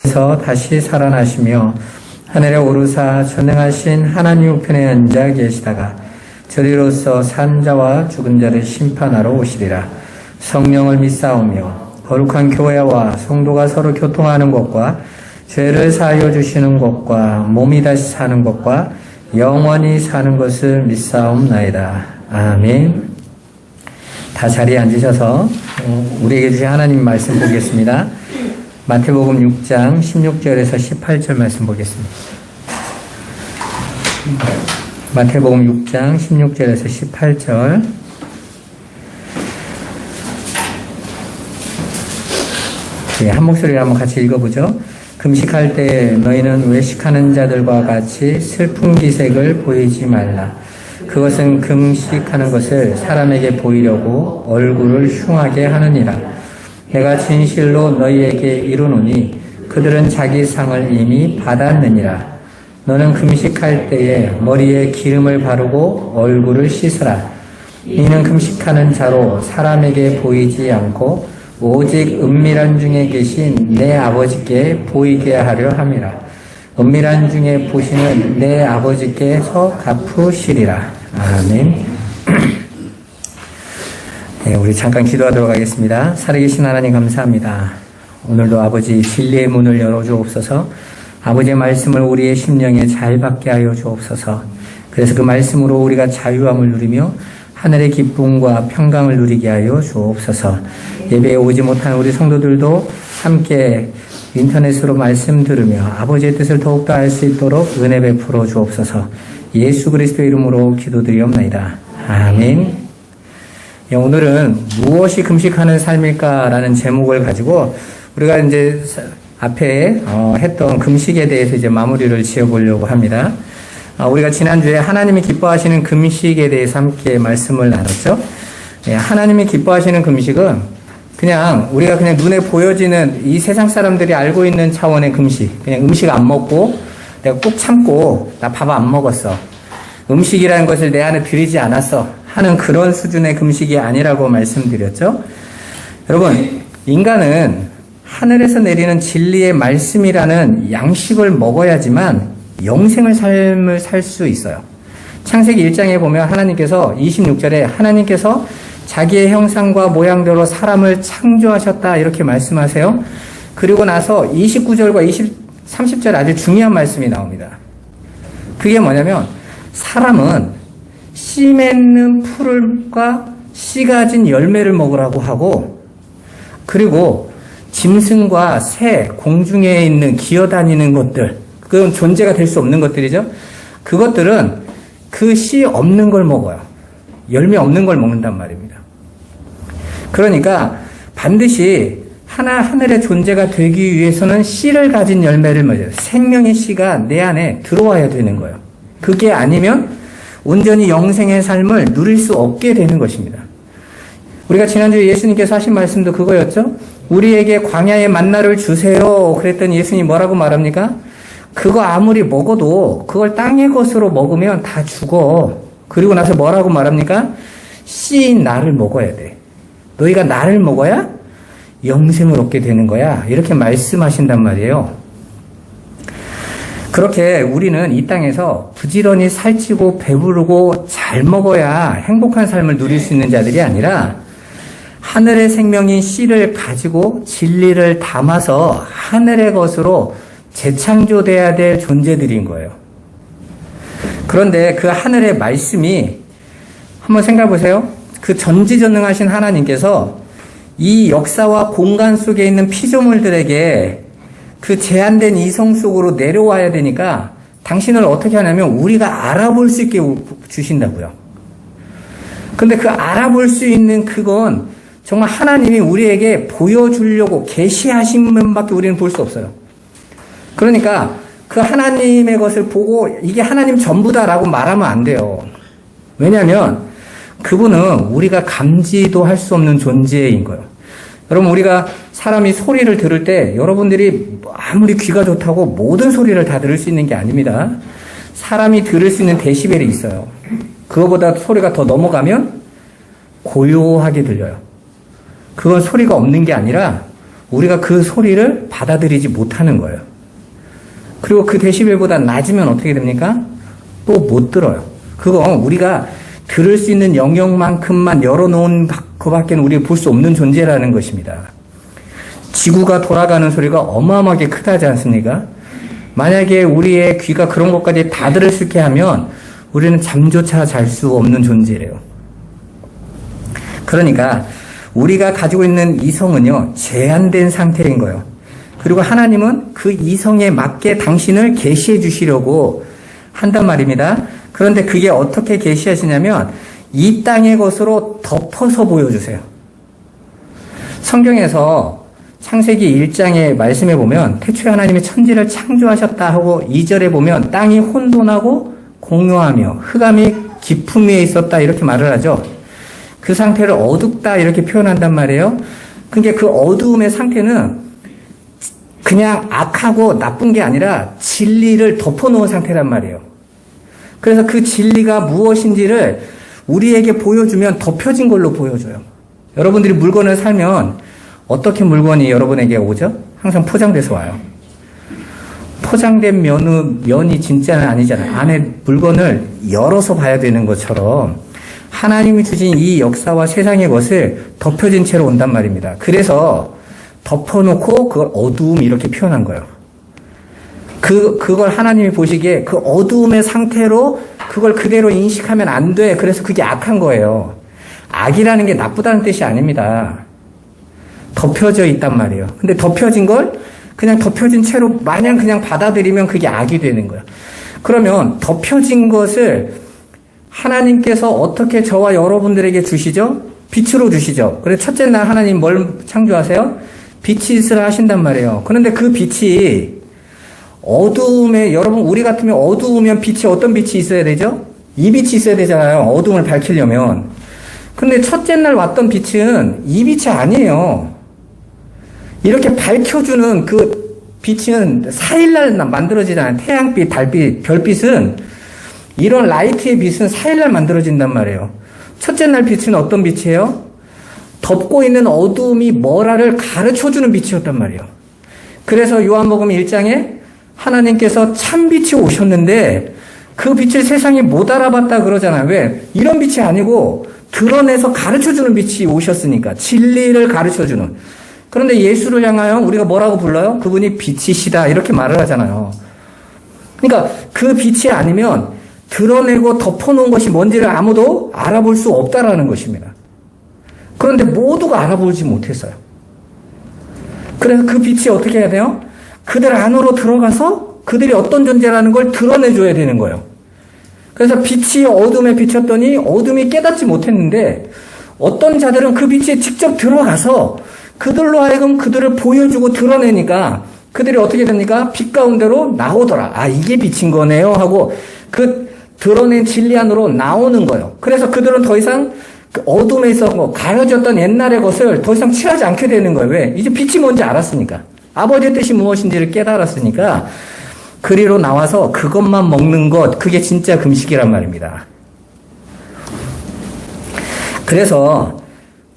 에서 다시 살아나시며 하늘에 오르사 전능하신 하나님 우편에 앉아 계시다가 저리로서 산 자와 죽은 자를 심판하러 오시리라. 성령을 믿사오며 거룩한 교회와 성도가 서로 교통하는 것과 죄를 사하여 주시는 것과 몸이 다시 사는 것과 영원히 사는 것을 믿사옵나이다. 아멘. 다 자리에 앉으셔서 우리에게 주신 하나님 말씀 보겠습니다. 마태복음 6장 16절에서 18절 말씀 보겠습니다. 마태복음 6장 16절에서 18절. 한 목소리로 한번 같이 읽어보죠. 금식할 때 너희는 외식하는 자들과 같이 슬픈 기색을 보이지 말라. 그것은 금식하는 것을 사람에게 보이려고 얼굴을 흉하게 하느니라. 내가 진실로 너희에게 이르노니 그들은 자기 상을 이미 받았느니라. 너는 금식할 때에 머리에 기름을 바르고 얼굴을 씻으라. 이는 금식하는 자로 사람에게 보이지 않고 오직 은밀한 중에 계신 내 아버지께 보이게 하려 함이라. 은밀한 중에 보시는 내 아버지께서 갚으시리라. 아멘. 네, 우리 잠깐 기도하도록 하겠습니다. 살아계신 하나님 감사합니다. 오늘도 아버지 진리의 문을 열어주옵소서. 아버지의 말씀을 우리의 심령에 잘 받게 하여 주옵소서. 그래서 그 말씀으로 우리가 자유함을 누리며 하늘의 기쁨과 평강을 누리게 하여 주옵소서. 예배에 오지 못한 우리 성도들도 함께 인터넷으로 말씀 들으며 아버지의 뜻을 더욱더 알 수 있도록 은혜 베풀어 주옵소서. 예수 그리스도의 이름으로 기도드리옵나이다. 아멘. 오늘은 무엇이 금식하는 삶일까라는 제목을 가지고 우리가 이제 앞에 했던 금식에 대해서 이제 마무리를 지어보려고 합니다. 우리가 지난주에 하나님이 기뻐하시는 금식에 대해서 함께 말씀을 나눴죠. 하나님이 기뻐하시는 금식은 그냥 우리가 그냥 눈에 보여지는 이 세상 사람들이 알고 있는 차원의 금식. 그냥 음식 안 먹고 내가 꾹 참고 나 밥 안 먹었어. 음식이라는 것을 내 안에 들이지 않았어. 하는 그런 수준의 금식이 아니라고 말씀드렸죠. 여러분, 인간은 하늘에서 내리는 진리의 말씀이라는 양식을 먹어야지만 영생의 삶을 살 수 있어요. 창세기 1장에 보면 하나님께서 26절에 하나님께서 자기의 형상과 모양대로 사람을 창조하셨다 이렇게 말씀하세요. 그리고 나서 29절과 30절 아주 중요한 말씀이 나옵니다. 그게 뭐냐면 사람은 씨 맺는 풀과 씨 가진 열매를 먹으라고 하고 그리고 짐승과 새, 공중에 있는 기어다니는 것들 그건 존재가 될 수 없는 것들이죠. 그것들은 그 씨 없는 걸 먹어요. 열매 없는 걸 먹는단 말입니다. 그러니까 반드시 하늘의 존재가 되기 위해서는 씨를 가진 열매를 맺어요. 생명의 씨가 내 안에 들어와야 되는 거예요. 그게 아니면 온전히 영생의 삶을 누릴 수 없게 되는 것입니다. 우리가 지난주에 예수님께서 하신 말씀도 그거였죠. 우리에게 광야의 만나를 주세요. 그랬더니 예수님이 뭐라고 말합니까? 그거 아무리 먹어도 그걸 땅의 것으로 먹으면 다 죽어. 그리고 나서 뭐라고 말합니까? 씨인 나를 먹어야 돼. 너희가 나를 먹어야 영생을 얻게 되는 거야. 이렇게 말씀하신단 말이에요. 그렇게 우리는 이 땅에서 부지런히 살찌고 배부르고 잘 먹어야 행복한 삶을 누릴 수 있는 자들이 아니라 하늘의 생명인 씨를 가지고 진리를 담아서 하늘의 것으로 재창조돼야 될 존재들인 거예요. 그런데 그 하늘의 말씀이 한번 생각해 보세요. 그 전지전능하신 하나님께서 이 역사와 공간 속에 있는 피조물들에게 그 제한된 이성 속으로 내려와야 되니까 당신을 어떻게 하냐면 우리가 알아볼 수 있게 주신다고요. 근데 그 알아볼 수 있는 그건 정말 하나님이 우리에게 보여주려고 계시하신 분밖에 우리는 볼 수 없어요. 그러니까 그 하나님의 것을 보고 이게 하나님 전부다라고 말하면 안 돼요. 왜냐하면 그분은 우리가 감지도 할 수 없는 존재인 거예요. 여러분 우리가 사람이 소리를 들을 때 여러분들이 아무리 귀가 좋다고 모든 소리를 다 들을 수 있는 게 아닙니다. 사람이 들을 수 있는 데시벨이 있어요. 그거보다 소리가 더 넘어가면 고요하게 들려요. 그건 소리가 없는 게 아니라 우리가 그 소리를 받아들이지 못하는 거예요. 그리고 그 데시벨보다 낮으면 어떻게 됩니까? 또 못 들어요. 그거 우리가 들을 수 있는 영역만큼만 열어놓은 그밖에는 우리가 볼 수 없는 존재라는 것입니다. 지구가 돌아가는 소리가 어마어마하게 크다지 않습니까? 만약에 우리의 귀가 그런 것까지 다 들을 수 있게 하면 우리는 잠조차 잘 수 없는 존재래요. 그러니까 우리가 가지고 있는 이성은요, 제한된 상태인 거예요. 그리고 하나님은 그 이성에 맞게 당신을 계시해 주시려고 한단 말입니다. 그런데 그게 어떻게 계시하시냐면 이 땅의 것으로 덮어서 보여주세요. 성경에서 창세기 1장의 말씀에 보면 태초에 하나님이 천지를 창조하셨다 하고 2절에 보면 땅이 혼돈하고 공허하며 흑암이 깊음 위에 있었다 이렇게 말을 하죠. 그 상태를 어둡다 이렇게 표현한단 말이에요. 그러니까 그 어두움의 상태는 그냥 악하고 나쁜 게 아니라 진리를 덮어놓은 상태란 말이에요. 그래서 그 진리가 무엇인지를 우리에게 보여주면 덮여진 걸로 보여줘요. 여러분들이 물건을 사면 어떻게 물건이 여러분에게 오죠? 항상 포장돼서 와요. 포장된 면이 진짜는 아니잖아요. 안에 물건을 열어서 봐야 되는 것처럼 하나님이 주신 이 역사와 세상의 것을 덮여진 채로 온단 말입니다. 그래서 덮어놓고 그걸 어두움 이렇게 표현한 거예요. 그걸 하나님이 보시기에 그 어두움의 상태로 그걸 그대로 인식하면 안 돼. 그래서 그게 악한 거예요. 악이라는 게 나쁘다는 뜻이 아닙니다. 덮여져 있단 말이에요. 근데 덮여진 걸 그냥 덮여진 채로 마냥 그냥 받아들이면 그게 악이 되는 거예요. 그러면 덮여진 것을 하나님께서 어떻게 저와 여러분들에게 주시죠? 빛으로 주시죠. 그래서 첫째 날 하나님 뭘 창조하세요? 빛을 하신단 말이에요. 그런데 그 빛이 어두움에, 여러분 우리 같으면 어두우면 빛이 어떤 빛이 있어야 되죠? 이 빛이 있어야 되잖아요. 어두움을 밝히려면. 근데 첫째 날 왔던 빛은 이 빛이 아니에요. 이렇게 밝혀주는 그 빛은 4일날 만들어지잖아요. 태양빛, 달빛, 별빛은 이런 라이트의 빛은 4일날 만들어진단 말이에요. 첫째 날 빛은 어떤 빛이에요? 덮고 있는 어두움이 뭐라를 가르쳐주는 빛이었단 말이에요. 그래서 요한복음 1장에 하나님께서 참빛이 오셨는데 그 빛을 세상이 못 알아봤다 그러잖아요. 왜? 이런 빛이 아니고 드러내서 가르쳐주는 빛이 오셨으니까. 진리를 가르쳐주는. 그런데 예수를 향하여 우리가 뭐라고 불러요? 그분이 빛이시다 이렇게 말을 하잖아요. 그러니까 그 빛이 아니면 드러내고 덮어놓은 것이 뭔지를 아무도 알아볼 수 없다라는 것입니다. 그런데 모두가 알아보지 못했어요. 그래서 그 빛이 어떻게 해야 돼요? 그들 안으로 들어가서 그들이 어떤 존재라는 걸 드러내줘야 되는 거예요. 그래서 빛이 어둠에 비쳤더니 어둠이 깨닫지 못했는데 어떤 자들은 그 빛에 직접 들어가서 그들로 하여금 그들을 보여주고 드러내니까 그들이 어떻게 됩니까? 빛 가운데로 나오더라. 아, 이게 빛인 거네요 하고 그 드러낸 진리 안으로 나오는 거예요. 그래서 그들은 더 이상 그 어둠에서 가려졌던 옛날의 것을 더 이상 취하지 않게 되는 거예요. 왜? 이제 빛이 뭔지 알았으니까. 아버지의 뜻이 무엇인지를 깨달았으니까 그리로 나와서 그것만 먹는 것, 그게 진짜 금식이란 말입니다. 그래서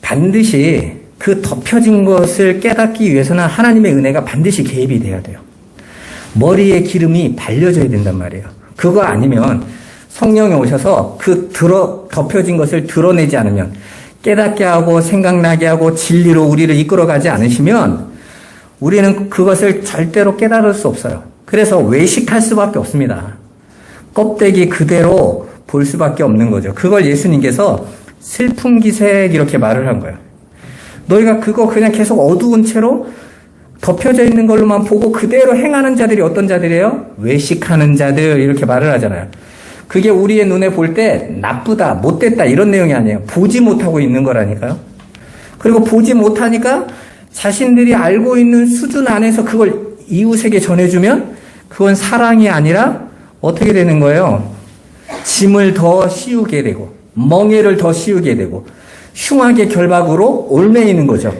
반드시 그 덮여진 것을 깨닫기 위해서는 하나님의 은혜가 반드시 개입이 돼야 돼요. 머리에 기름이 발려져야 된단 말이에요. 그거 아니면 성령이 오셔서 그 덮여진 것을 드러내지 않으면, 깨닫게 하고 생각나게 하고 진리로 우리를 이끌어가지 않으시면 우리는 그것을 절대로 깨달을 수 없어요. 그래서 외식할 수밖에 없습니다. 껍데기 그대로 볼 수밖에 없는 거죠. 그걸 예수님께서 슬픔기색 이렇게 말을 한 거예요. 너희가 그거 그냥 계속 어두운 채로 덮여져 있는 걸로만 보고 그대로 행하는 자들이 어떤 자들이에요? 외식하는 자들 이렇게 말을 하잖아요. 그게 우리의 눈에 볼 때 나쁘다, 못됐다 이런 내용이 아니에요. 보지 못하고 있는 거라니까요. 그리고 보지 못하니까 자신들이 알고 있는 수준 안에서 그걸 이웃에게 전해주면 그건 사랑이 아니라 어떻게 되는 거예요? 짐을 더 씌우게 되고 멍에를 더 씌우게 되고 흉악의 결박으로 얽매이는 거죠.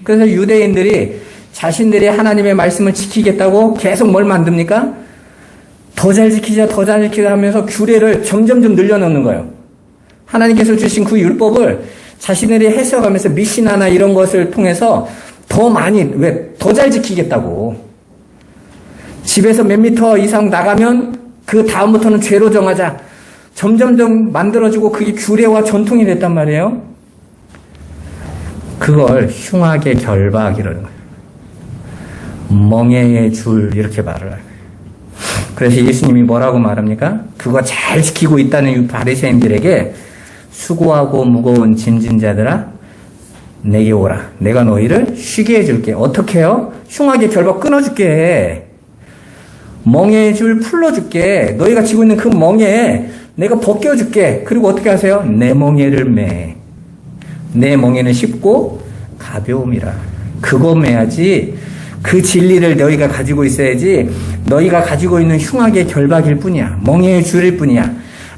그래서 유대인들이 자신들이 하나님의 말씀을 지키겠다고 계속 뭘 만듭니까? 더 잘 지키자, 더 잘 지키자 하면서 규례를 점점점 늘려놓는 거예요. 하나님께서 주신 그 율법을 자신들이 해석하면서 미시나나 이런 것을 통해서 더 많이, 왜? 더 잘 지키겠다고. 집에서 몇 미터 이상 나가면 그 다음부터는 죄로 정하자. 점점점 만들어지고 그게 규례와 전통이 됐단 말이에요. 그걸 흉악의 결박 이러는 거예요. 멍에의 줄 이렇게 말을 해요. 그래서 예수님이 뭐라고 말합니까? 그거 잘 지키고 있다는 이 바리새인들에게 수고하고 무거운 짐진 자들아 내게 오라. 내가 너희를 쉬게 해줄게. 어떻게 해요? 흉악의 결박 끊어줄게. 멍에의 줄 풀어줄게. 너희가 지고 있는 그 멍에 내가 벗겨줄게. 그리고 어떻게 하세요? 내 멍에를 매. 내 멍에는 쉽고 가벼움이라. 그거 매야지. 그 진리를 너희가 가지고 있어야지. 너희가 가지고 있는 흉악의 결박일 뿐이야. 멍에의 줄일 뿐이야.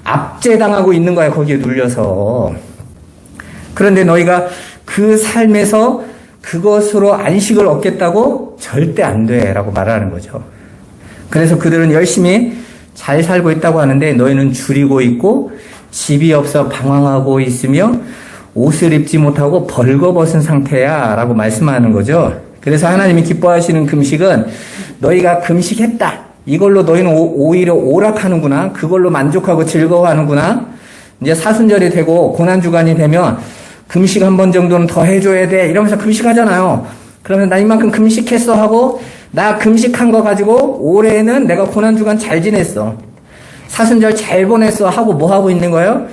압제당하고 있는 거야. 거기에 눌려서. 그런데 너희가 그 삶에서 그것으로 안식을 얻겠다고 절대 안 돼. 라고 말하는 거죠. 그래서 그들은 열심히 잘 살고 있다고 하는데 너희는 줄이고 있고 집이 없어 방황하고 있으며 옷을 입지 못하고 벌거벗은 상태야 라고 말씀하는 거죠. 그래서 하나님이 기뻐하시는 금식은 너희가 금식했다. 이걸로 너희는 오히려 오락하는구나. 그걸로 만족하고 즐거워하는구나. 이제 사순절이 되고 고난주간이 되면 금식 한 번 정도는 더 해줘야 돼. 이러면서 금식하잖아요. 그러면 나 이만큼 금식했어 하고 나 금식한 거 가지고 올해는 내가 고난주간 잘 지냈어. 사순절 잘 보냈어 하고 뭐 하고 있는 거예요?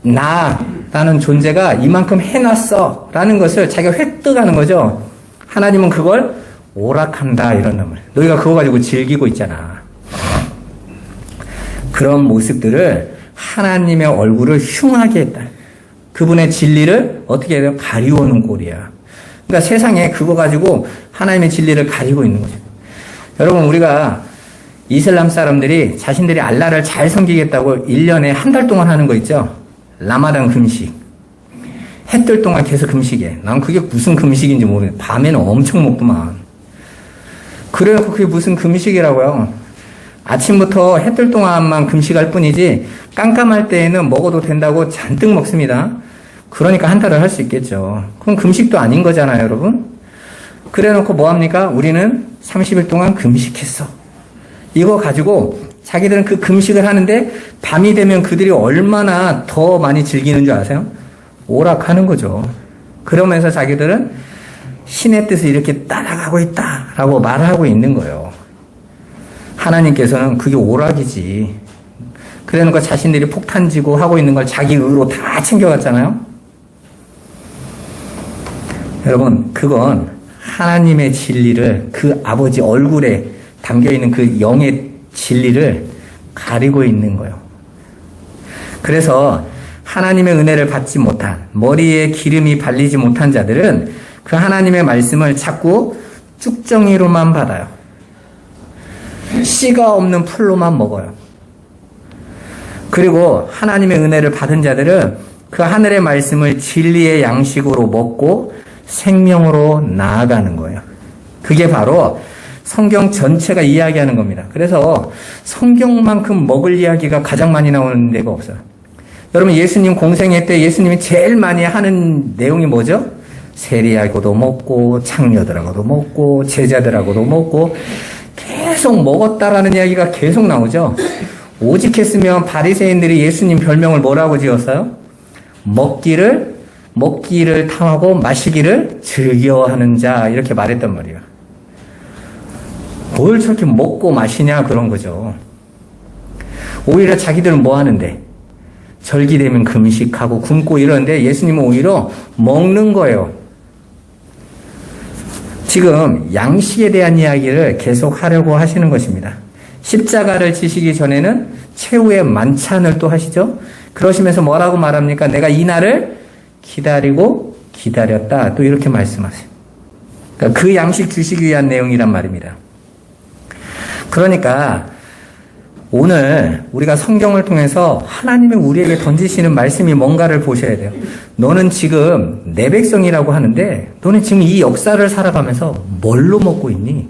나라는 존재가 이만큼 해놨어 라는 것을 자기가 획득하는 거죠. 하나님은 그걸 오락한다 이런 놈을. 너희가 그거 가지고 즐기고 있잖아. 그런 모습들을 하나님의 얼굴을 흉하게 했다. 그분의 진리를 어떻게 해요? 가리우는 꼴이야. 그러니까 세상에 그거 가지고 하나님의 진리를 가리고 있는 거죠. 여러분 우리가 이슬람 사람들이 자신들이 알라를 잘 섬기겠다고 1년에 한 달 동안 하는 거 있죠. 라마단 금식. 해 뜰 동안 계속 금식해. 난 그게 무슨 금식인지 모르겠어. 밤에는 엄청 먹구만. 그래놓고 그게 무슨 금식이라고요. 아침부터 해 뜰 동안만 금식할 뿐이지 깜깜할 때에는 먹어도 된다고 잔뜩 먹습니다. 그러니까 한 달을 할 수 있겠죠. 그럼 금식도 아닌 거잖아요, 여러분. 그래놓고 뭐합니까? 우리는 30일 동안 금식했어. 이거 가지고 자기들은 그 금식을 하는데 밤이 되면 그들이 얼마나 더 많이 즐기는 줄 아세요? 오락하는 거죠. 그러면서 자기들은 신의 뜻을 이렇게 따라가고 있다라고 말하고 있는 거예요. 하나님께서는 그게 오락이지. 그래놓고 자신들이 폭탄지고 하고 있는 걸 자기 의로 다 챙겨갔잖아요. 여러분, 그건 하나님의 진리를 그 아버지 얼굴에 담겨있는 그 영의 진리를 가리고 있는 거예요. 그래서 하나님의 은혜를 받지 못한, 머리에 기름이 발리지 못한 자들은 그 하나님의 말씀을 자꾸 쭉정이로만 받아요. 씨가 없는 풀로만 먹어요. 그리고 하나님의 은혜를 받은 자들은 그 하늘의 말씀을 진리의 양식으로 먹고 생명으로 나아가는 거예요. 그게 바로 성경 전체가 이야기하는 겁니다. 그래서 성경만큼 먹을 이야기가 가장 많이 나오는 데가 없어요. 여러분 예수님 공생애 때 예수님이 제일 많이 하는 내용이 뭐죠? 세리하고도 먹고 창녀들하고도 먹고 제자들하고도 먹고 계속 먹었다라는 이야기가 계속 나오죠. 오직했으면 바리새인들이 예수님 별명을 뭐라고 지었어요? 먹기를 탐하고 마시기를 즐겨하는 자 이렇게 말했단 말이에요. 뭘 저렇게 먹고 마시냐 그런 거죠. 오히려 자기들은 뭐 하는데? 절기되면 금식하고 굶고 이러는데 예수님은 오히려 먹는 거예요. 지금 양식에 대한 이야기를 계속 하려고 하시는 것입니다. 십자가를 지시기 전에는 최후의 만찬을 또 하시죠. 그러시면서 뭐라고 말합니까? 내가 이 날을 기다리고 기다렸다. 또 이렇게 말씀하세요. 그러니까 그 양식 주시기 위한 내용이란 말입니다. 그러니까 오늘 우리가 성경을 통해서 하나님이 우리에게 던지시는 말씀이 뭔가를 보셔야 돼요. 너는 지금 내 백성이라고 하는데 너는 지금 이 역사를 살아가면서 뭘로 먹고 있니?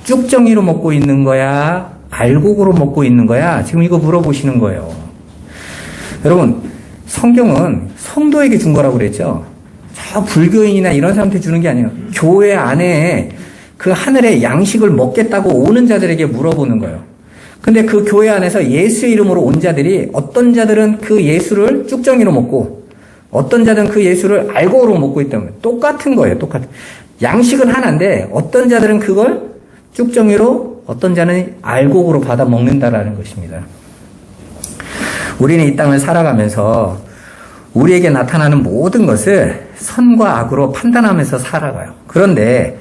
쭉정이로 먹고 있는 거야? 알곡으로 먹고 있는 거야? 지금 이거 물어보시는 거예요. 여러분 성경은 성도에게 준 거라고 그랬죠. 저 불교인이나 이런 사람한테 주는 게 아니에요. 교회 안에 그 하늘의 양식을 먹겠다고 오는 자들에게 물어보는 거예요. 근데 그 교회 안에서 예수의 이름으로 온 자들이 어떤 자들은 그 예수를 쭉정이로 먹고 어떤 자들은 그 예수를 알곡으로 먹고 있다면 똑같은 거예요. 똑같은. 양식은 하나인데 어떤 자들은 그걸 쭉정이로 어떤 자는 알곡으로 받아 먹는다라는 것입니다. 우리는 이 땅을 살아가면서 우리에게 나타나는 모든 것을 선과 악으로 판단하면서 살아가요. 그런데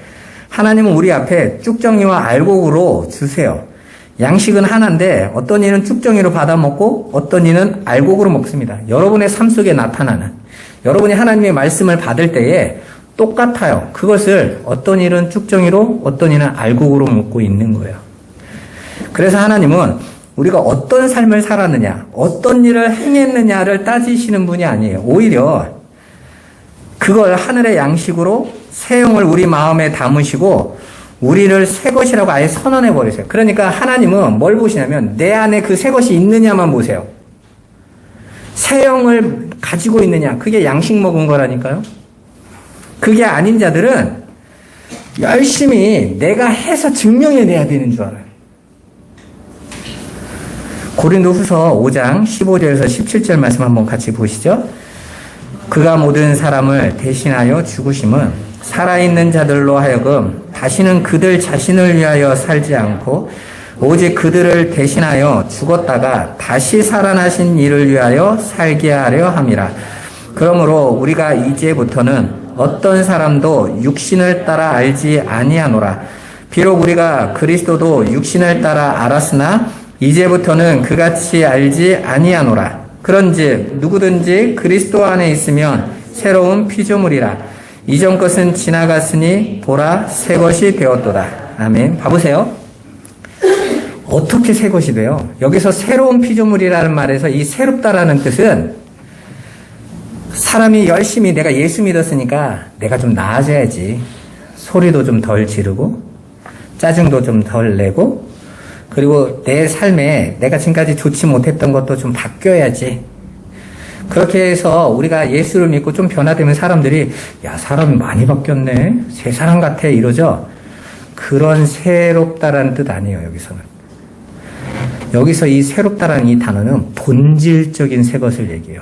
하나님은 우리 앞에 쭉정이와 알곡으로 주세요. 양식은 하나인데 어떤 이는 쭉정이로 받아 먹고 어떤 이는 알곡으로 먹습니다. 여러분의 삶 속에 나타나는 여러분이 하나님의 말씀을 받을 때에 똑같아요. 그것을 어떤 일은 쭉정이로 어떤 이는 알곡으로 먹고 있는 거예요. 그래서 하나님은 우리가 어떤 삶을 살았느냐, 어떤 일을 행했느냐를 따지시는 분이 아니에요. 오히려 그걸 하늘의 양식으로 새 영을 우리 마음에 담으시고 우리를 새 것이라고 아예 선언해 버리세요. 그러니까 하나님은 뭘 보시냐면 내 안에 그 새 것이 있느냐만 보세요. 새 영을 가지고 있느냐, 그게 양식 먹은 거라니까요. 그게 아닌 자들은 열심히 내가 해서 증명해내야 되는 줄 알아요. 고린도후서 5장 15절에서 17절 말씀 한번 같이 보시죠. 그가 모든 사람을 대신하여 죽으심은 살아있는 자들로 하여금 다시는 그들 자신을 위하여 살지 않고 오직 그들을 대신하여 죽었다가 다시 살아나신 이를 위하여 살게 하려 함이라. 그러므로 우리가 이제부터는 어떤 사람도 육신을 따라 알지 아니하노라. 비록 우리가 그리스도도 육신을 따라 알았으나 이제부터는 그같이 알지 아니하노라. 그런즉 누구든지 그리스도 안에 있으면 새로운 피조물이라. 이전 것은 지나갔으니 보라 새 것이 되었도다. 아멘. 봐보세요. 어떻게 새 것이 돼요? 여기서 새로운 피조물이라는 말에서 이 새롭다라는 뜻은 사람이 열심히 내가 예수 믿었으니까 내가 좀 나아져야지. 소리도 좀 덜 지르고 짜증도 좀 덜 내고 그리고 내 삶에 내가 지금까지 좋지 못했던 것도 좀 바뀌어야지. 그렇게 해서 우리가 예수를 믿고 좀 변화되면 사람들이 야, 사람이 많이 바뀌었네. 새 사람 같아. 이러죠. 그런 새롭다라는 뜻 아니에요. 여기서는. 여기서 이 새롭다라는 이 단어는 본질적인 새 것을 얘기해요.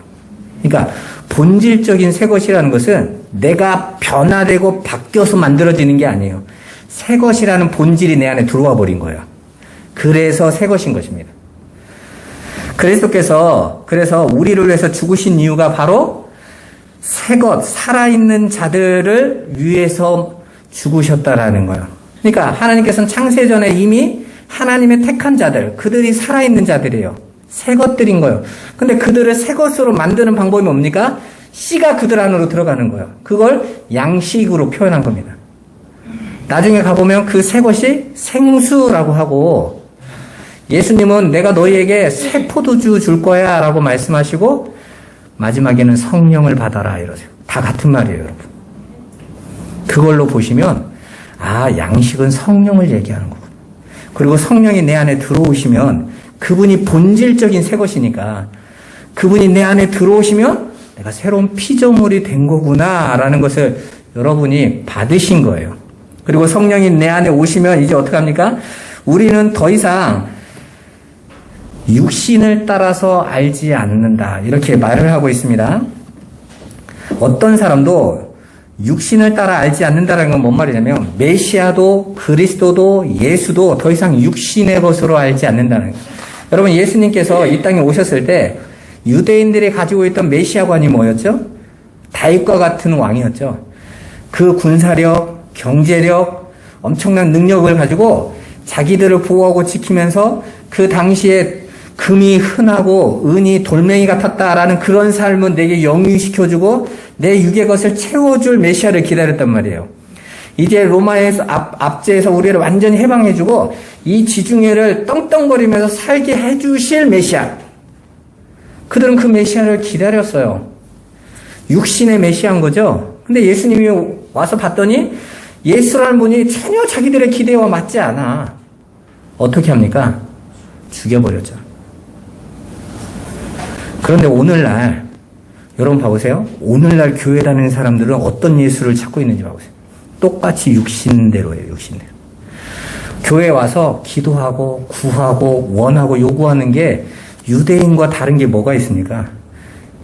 그러니까 본질적인 새 것이라는 것은 내가 변화되고 바뀌어서 만들어지는 게 아니에요. 새 것이라는 본질이 내 안에 들어와 버린 거예요. 그래서 새 것인 것입니다. 그리스도께서 그래서 우리를 위해서 죽으신 이유가 바로 새 것, 살아있는 자들을 위해서 죽으셨다라는 거예요. 그러니까 하나님께서는 창세전에 이미 하나님의 택한 자들, 그들이 살아있는 자들이에요. 새 것들인 거예요. 근데 그들을 새 것으로 만드는 방법이 뭡니까? 씨가 그들 안으로 들어가는 거예요. 그걸 양식으로 표현한 겁니다. 나중에 가보면 그 새 것이 생수라고 하고 예수님은 내가 너희에게 새 포도주 줄 거야 라고 말씀하시고 마지막에는 성령을 받아라 이러세요. 다 같은 말이에요, 여러분. 그걸로 보시면 양식은 성령을 얘기하는 거고 그리고 성령이 내 안에 들어오시면 그분이 본질적인 새 것이니까 그분이 내 안에 들어오시면 내가 새로운 피조물이 된 거구나 라는 것을 여러분이 받으신 거예요. 그리고 성령이 내 안에 오시면 이제 어떻게 합니까? 우리는 더 이상 육신을 따라서 알지 않는다. 이렇게 말을 하고 있습니다. 어떤 사람도 육신을 따라 알지 않는다는 건 뭔 말이냐면 메시아도 그리스도도 예수도 더 이상 육신의 것으로 알지 않는다는 거예요. 여러분 예수님께서 이 땅에 오셨을 때 유대인들이 가지고 있던 메시아관이 뭐였죠? 다윗과 같은 왕이었죠. 그 군사력, 경제력, 엄청난 능력을 가지고 자기들을 보호하고 지키면서 그 당시에 금이 흔하고 은이 돌멩이 같았다라는 그런 삶은 내게 영위시켜주고 내 육의 것을 채워줄 메시아를 기다렸단 말이에요. 이제 로마에서 압제에서 우리를 완전히 해방해주고 이 지중해를 떵떵거리면서 살게 해주실 메시아. 그들은 그 메시아를 기다렸어요. 육신의 메시아인 거죠. 근데 예수님이 와서 봤더니 예수라는 분이 전혀 자기들의 기대와 맞지 않아. 어떻게 합니까? 죽여버렸죠. 그런데 오늘날 여러분 봐보세요. 오늘날 교회 다니는 사람들은 어떤 예수를 찾고 있는지 봐보세요. 똑같이 육신대로예요. 육신대로. 교회 와서 기도하고 구하고 원하고 요구하는 게 유대인과 다른 게 뭐가 있습니까?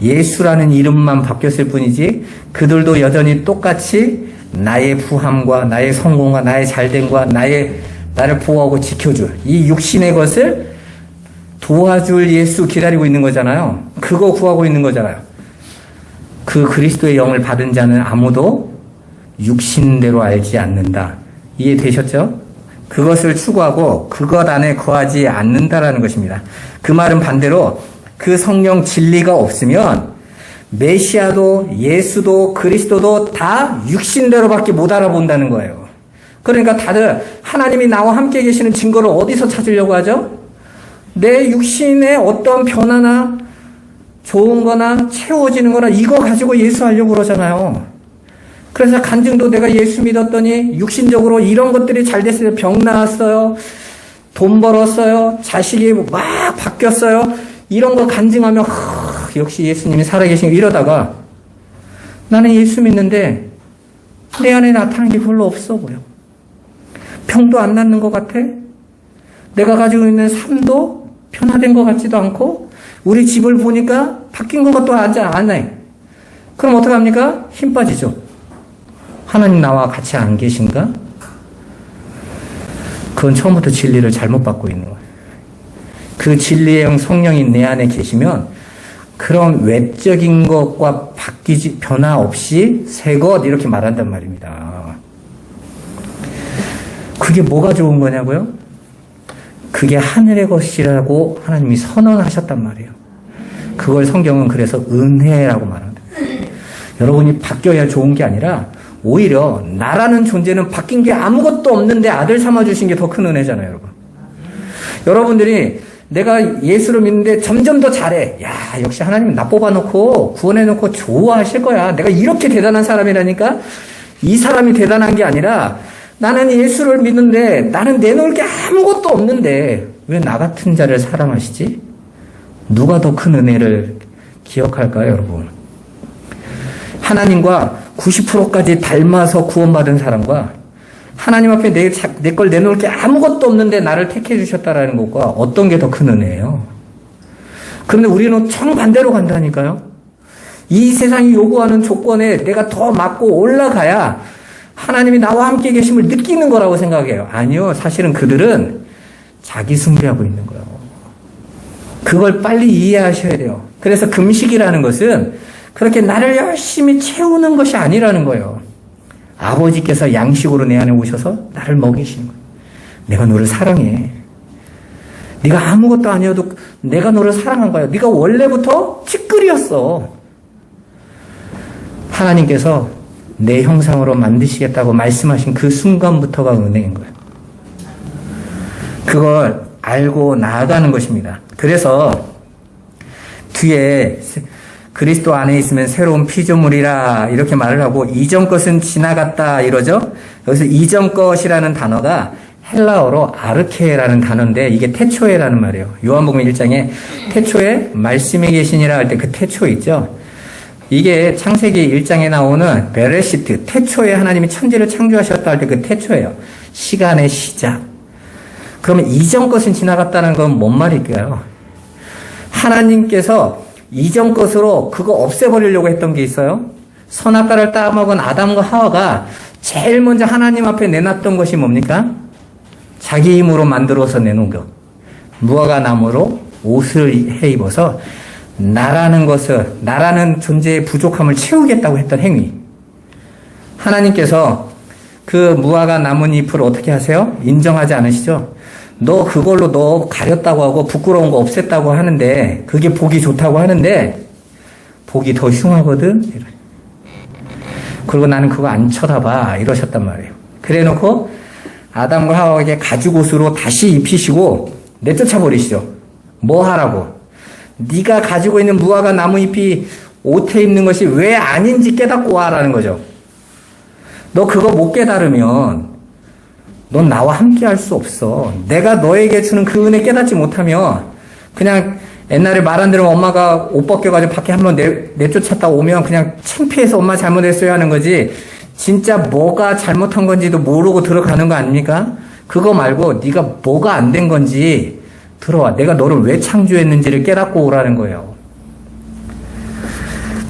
예수라는 이름만 바뀌었을 뿐이지 그들도 여전히 똑같이 나의 부함과 나의 성공과 나의 잘됨과 나를 보호하고 지켜줄 이 육신의 것을 도와줄 예수 기다리고 있는 거잖아요. 그거 구하고 있는 거잖아요. 그 그리스도의 영을 받은 자는 아무도 육신대로 알지 않는다. 이해되셨죠? 그것을 추구하고 그것 안에 거하지 않는다라는 것입니다. 그 말은 반대로 그 성령 진리가 없으면 메시아도 예수도 그리스도도 다 육신대로밖에 못 알아본다는 거예요. 그러니까 다들 하나님이 나와 함께 계시는 증거를 어디서 찾으려고 하죠? 내 육신의 어떤 변화나 좋은 거나 채워지는 거나 이거 가지고 예수 하려고 그러잖아요. 그래서 간증도 내가 예수 믿었더니 육신적으로 이런 것들이 잘 됐어요. 병 나았어요. 돈 벌었어요. 자식이 막 바뀌었어요. 이런 거 간증하면 역시 예수님이 살아계신 이러다가 나는 예수 믿는데 내 안에 나타나는 게 별로 없어 보여. 병도 안 낫는 것 같아. 내가 가지고 있는 삶도 변화된 것 같지도 않고 우리 집을 보니까 바뀐 것 같도 안 해. 그럼 어떡합니까? 힘 빠지죠. 하나님 나와 같이 안 계신가? 그건 처음부터 진리를 잘못 받고 있는 거예요. 그 진리의 영 성령이 내 안에 계시면 그런 외적인 것과 바뀌지 변화 없이 새 것 이렇게 말한단 말입니다. 그게 뭐가 좋은 거냐고요? 그게 하늘의 것이라고 하나님이 선언하셨단 말이에요. 그걸 성경은 그래서 은혜라고 말합니다. 여러분이 바뀌어야 좋은 게 아니라 오히려 나라는 존재는 바뀐 게 아무것도 없는데 아들 삼아주신 게 더 큰 은혜잖아요, 여러분. 여러분들이 내가 예수를 믿는데 점점 더 잘해. 야, 역시 하나님은 나 뽑아놓고 구원해놓고 좋아하실 거야. 내가 이렇게 대단한 사람이라니까 이 사람이 대단한 게 아니라 나는 예수를 믿는데 나는 내놓을 게 아무것도 없는데 왜 나 같은 자를 사랑하시지? 누가 더 큰 은혜를 기억할까요, 여러분? 하나님과 90%까지 닮아서 구원받은 사람과 하나님 앞에 내 걸 내놓을 게 아무것도 없는데 나를 택해 주셨다라는 것과 어떤 게 더 큰 은혜예요? 그런데 우리는 정반대로 간다니까요. 이 세상이 요구하는 조건에 내가 더 맞고 올라가야 하나님이 나와 함께 계심을 느끼는 거라고 생각해요. 아니요. 사실은 그들은 자기 숭배하고 있는 거예요. 그걸 빨리 이해하셔야 돼요. 그래서 금식이라는 것은 그렇게 나를 열심히 채우는 것이 아니라는 거예요. 아버지께서 양식으로 내 안에 오셔서 나를 먹이시는 거예요. 내가 너를 사랑해. 네가 아무것도 아니어도 내가 너를 사랑한 거야. 네가 원래부터 찌끄리였어. 하나님께서 내 형상으로 만드시겠다고 말씀하신 그 순간부터가 은혜인 거예요. 그걸 알고 나아가는 것입니다. 그래서 뒤에 그리스도 안에 있으면 새로운 피조물이라 이렇게 말을 하고 이전 것은 지나갔다 이러죠. 여기서 이전 것이라는 단어가 헬라어로 아르케라는 단어인데 이게 태초에라는 말이에요. 요한복음 1장에 태초에 말씀이 계시니라 할 때 그 태초 있죠. 이게 창세기 1장에 나오는 베레시트, 태초에 하나님이 천지를 창조하셨다 할 때 그 태초예요. 시간의 시작. 그러면 이전 것은 지나갔다는 건 뭔 말일까요? 하나님께서 이전 것으로 그거 없애버리려고 했던 게 있어요. 선악과를 따먹은 아담과 하와가 제일 먼저 하나님 앞에 내놨던 것이 뭡니까? 자기 힘으로 만들어서 내놓은 것. 무화과 나무로 옷을 해 입어서 나라는 것을, 나라는 존재의 부족함을 채우겠다고 했던 행위. 하나님께서 그 무화과 나뭇잎을 어떻게 하세요? 인정하지 않으시죠? 너 그걸로 너 가렸다고 하고 부끄러운 거 없앴다고 하는데 그게 보기 좋다고 하는데 보기 더 흉하거든? 그리고 나는 그거 안 쳐다봐 이러셨단 말이에요. 그래 놓고 아담과 하와에게 가죽옷으로 다시 입히시고 내쫓아 버리시죠. 뭐 하라고? 네가 가지고 있는 무화과 나무잎이 옷에 입는 것이 왜 아닌지 깨닫고 와라는 거죠. 너 그거 못 깨달으면 넌 나와 함께 할 수 없어. 내가 너에게 주는 그 은혜 깨닫지 못하면 그냥 옛날에 말 안 들으면 엄마가 옷 벗겨가지고 밖에 한번 내쫓았다 오면 그냥 창피해서 엄마 잘못했어요 하는 거지, 진짜 뭐가 잘못한 건지도 모르고 들어가는 거 아닙니까? 그거 말고 네가 뭐가 안 된 건지 들어와. 내가 너를 왜 창조했는지를 깨닫고 오라는 거예요.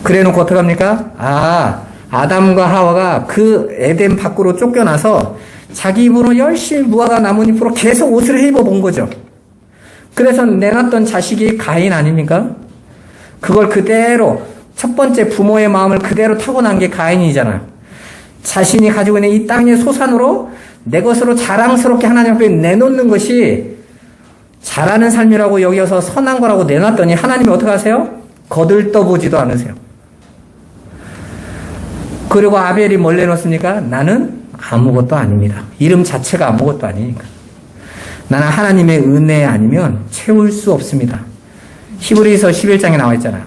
그래 놓고 어떡합니까? 아담과 하와가 그 에덴 밖으로 쫓겨나서 자기 입으로 열심히 무화과 나뭇잎으로 계속 옷을 입어 본 거죠. 그래서 내놨던 자식이 가인 아닙니까? 그걸 그대로 첫 번째 부모의 마음을 그대로 타고난 게 가인이잖아요. 자신이 가지고 있는 이 땅의 소산으로 내 것으로 자랑스럽게 하나님 앞에 내놓는 것이 잘하는 삶이라고 여겨서 선한 거라고 내놨더니 하나님이 어떻게 하세요? 거들떠보지도 않으세요. 그리고 아벨이 뭘 내놓습니까? 나는 아무것도 아닙니다. 이름 자체가 아무것도 아니니까. 나는 하나님의 은혜 아니면 채울 수 없습니다. 히브리서 11장에 나와 있잖아요.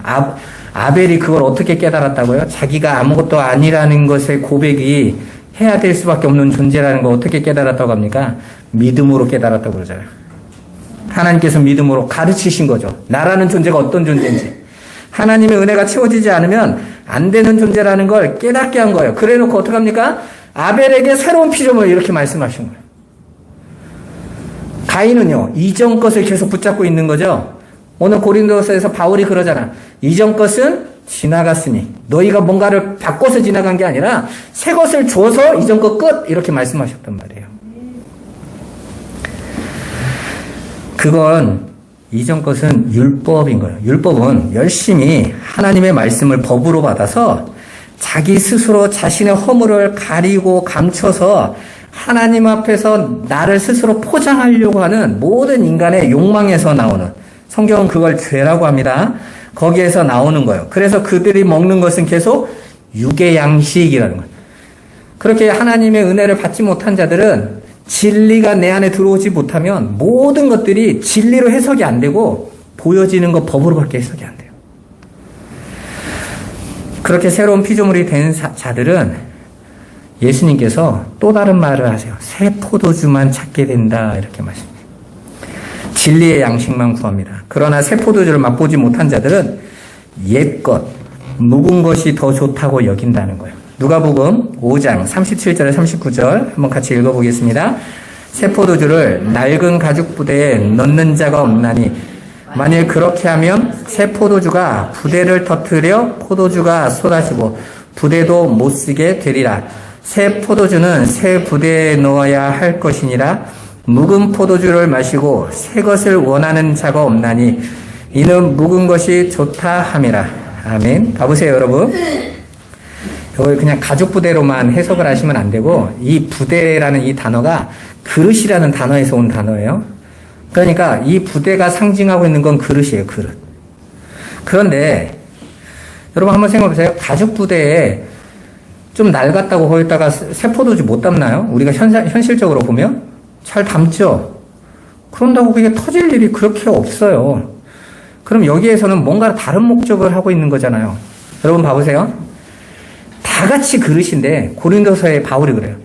아벨이 그걸 어떻게 깨달았다고요? 자기가 아무것도 아니라는 것의 고백이 해야 될 수밖에 없는 존재라는 걸 어떻게 깨달았다고 합니까? 믿음으로 깨달았다고 그러잖아요. 하나님께서 믿음으로 가르치신 거죠. 나라는 존재가 어떤 존재인지. 하나님의 은혜가 채워지지 않으면 안 되는 존재라는 걸 깨닫게 한 거예요. 그래 놓고 어떡합니까? 아벨에게 새로운 피조물 이렇게 말씀하신 거예요. 가인은요, 이전 것을 계속 붙잡고 있는 거죠. 오늘 고린도서에서 바울이 그러잖아. 이전 것은 지나갔으니 너희가 뭔가를 바꿔서 지나간 게 아니라 새 것을 줘서 이전 것 끝 이렇게 말씀하셨단 말이에요. 그건 이전 것은 율법인 거예요. 율법은 열심히 하나님의 말씀을 법으로 받아서 자기 스스로 자신의 허물을 가리고 감춰서 하나님 앞에서 나를 스스로 포장하려고 하는 모든 인간의 욕망에서 나오는, 성경은 그걸 죄라고 합니다. 거기에서 나오는 거예요. 그래서 그들이 먹는 것은 계속 육의 양식이라는 거예요. 그렇게 하나님의 은혜를 받지 못한 자들은 진리가 내 안에 들어오지 못하면 모든 것들이 진리로 해석이 안 되고 보여지는 것 법으로밖에 해석이 안 돼요. 그렇게 새로운 피조물이 된 자들은 예수님께서 또 다른 말을 하세요. 새 포도주만 찾게 된다 이렇게 말씀합니다. 진리의 양식만 구합니다. 그러나 새 포도주를 맛보지 못한 자들은 옛것, 묵은 것이 더 좋다고 여긴다는 거예요. 누가복음 5장 37절에 39절 한번 같이 읽어보겠습니다. 새 포도주를 낡은 가죽 부대에 넣는 자가 없나니 만일 그렇게 하면 새 포도주가 부대를 터뜨려 포도주가 쏟아지고 부대도 못 쓰게 되리라. 새 포도주는 새 부대에 넣어야 할 것이니라. 묵은 포도주를 마시고 새 것을 원하는 자가 없나니 이는 묵은 것이 좋다 함이라. 아멘. 봐보세요 여러분. 이걸 그냥 가죽 부대로만 해석을 하시면 안 되고, 이 부대라는 이 단어가 그릇이라는 단어에서 온 단어예요. 그러니까 이 부대가 상징하고 있는 건 그릇이에요. 그릇. 그런데 여러분 한번 생각해 보세요. 가죽 부대에 좀 낡았다고 거기다가 새 포도주 못 담나요? 우리가 현실적으로 보면 잘 담죠. 그런다고 그게 터질 일이 그렇게 없어요. 그럼 여기에서는 뭔가 다른 목적을 하고 있는 거잖아요. 여러분 봐보세요. 다 같이 그릇인데 고린도서에 바울이 그래요.